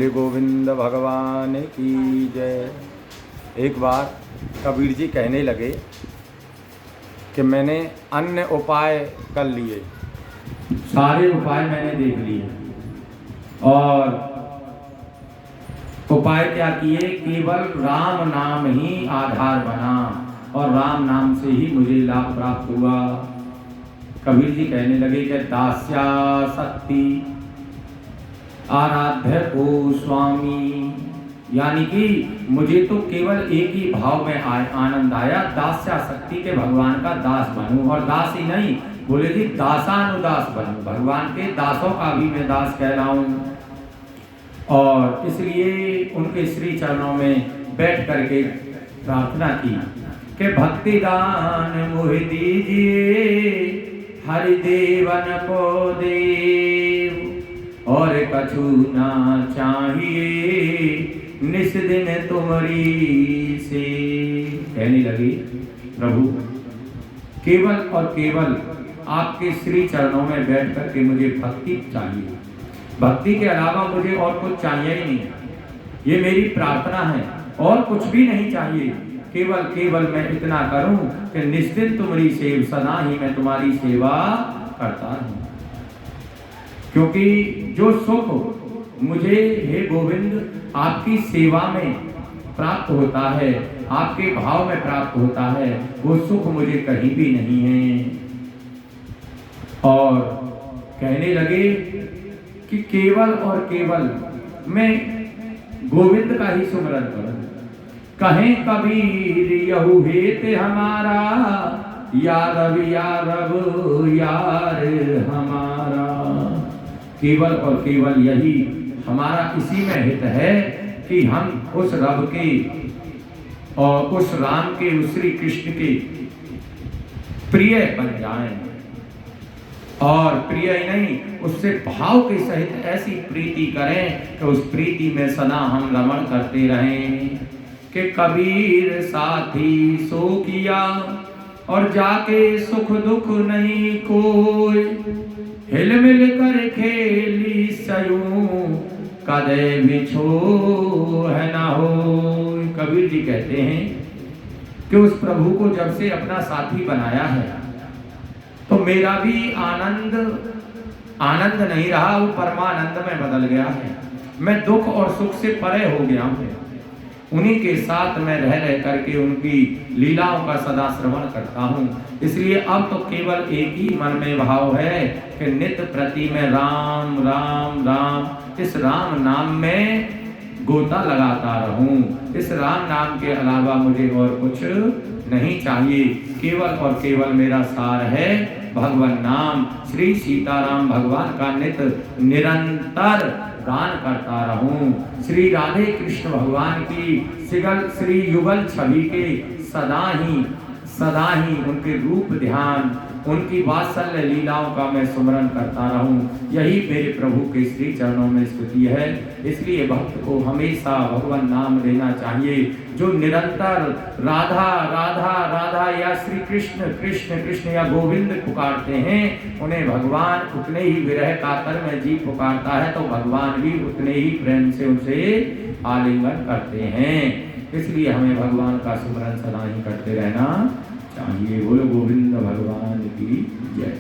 बोले गोविंद भगवान की जय। एक बार कबीर जी कहने लगे कि मैंने अन्य उपाय कर लिए, सारे उपाय मैंने देख लिए और उपाय क्या किए, केवल राम नाम ही आधार बना और राम नाम से ही मुझे लाभ प्राप्त हुआ। कबीर जी कहने लगे कि दास्या शक्ति आराध्य को स्वामी, यानी कि मुझे तो केवल एक ही भाव में आनंद आया, दास्या शक्ति के भगवान का दास बनूं। और दास ही नहीं, बोले जी दासानुदास बनूं, भगवान के दासों का भी मैं दास कहलाऊं। और इसलिए उनके श्री चरणों में बैठ करके प्रार्थना की कि भक्ति दान मोहि दीजिए हरिदेवन को देव, और कछु ना चाहिए निस दिन तुम्हारी से। कहने लगी प्रभु केवल और केवल आपके श्री चरणों में बैठ करके मुझे भक्ति चाहिए, भक्ति के अलावा मुझे और कुछ चाहिए ही नहीं। ये मेरी प्रार्थना है और कुछ भी नहीं चाहिए, केवल केवल मैं इतना करूं कि निश्चित तुम्हारी सेवा, सदा ही मैं तुम्हारी सेवा करता हूं। क्योंकि जो सुख मुझे हे गोविंद आपकी सेवा में प्राप्त होता है, आपके भाव में प्राप्त होता है, वो सुख मुझे कहीं भी नहीं है। और कहने लगे कि केवल और केवल मैं गोविंद का ही सुमरन करूं। कहें कबीर यहु हेत हमारा, यार यार हमारा। केवल और केवल यही हमारा इसी में हित है कि हम उस रब के और उस राम के, उस श्री कृष्ण के प्रिय बन जाएं। और प्रिय ही नहीं, उससे भाव के सहित ऐसी प्रीति करें कि उस प्रीति में सदा हम रमण करते रहें। कि कबीर साथी सो किया और जाके सुख दुख नहीं कोई, हिल मिल कर खेली सयूं कदे बिछो है ना हो। कबीर जी कहते हैं कि उस प्रभु को जब से अपना साथी बनाया है तो मेरा भी आनंद नहीं रहा, वो परमानंद में बदल गया है। मैं दुख और सुख से परे हो गया हूँ, उन्हीं के साथ मैं रह करके उनकी लीलाओं का सदा श्रवण करता हूँ। इसलिए अब तो केवल एक ही मन में भाव है कि नित्य प्रति में राम राम राम, इस राम नाम में गोता लगाता रहूं। इस राम नाम के अलावा मुझे और कुछ नहीं चाहिए। केवल और केवल मेरा सार है भगवान नाम, श्री सीताराम भगवान का नित्य निरंतर गान करता रहूं। श्री राधे कृष्ण भगवान की श्री युगल छवि के सदा ही उनके रूप ध्यान, उनकी वात्सल्य लीलाओं का मैं सुमरन करता रहूं। यही मेरे प्रभु के श्री चरणों में स्तुति है। इसलिए भक्त को हमेशा भगवान नाम लेना चाहिए। जो निरंतर राधा राधा राधा या श्री कृष्ण कृष्ण कृष्ण या गोविंद पुकारते हैं, उन्हें भगवान उतने ही विरह कातर में जी पुकारता है तो भगवान भी उतने ही प्रेम से उनसे आलिंगन करते हैं। इसलिए हमें भगवान का सुमरन सदा ही करते रहना चाहिए। बोलो गोविंद भगवान की जय।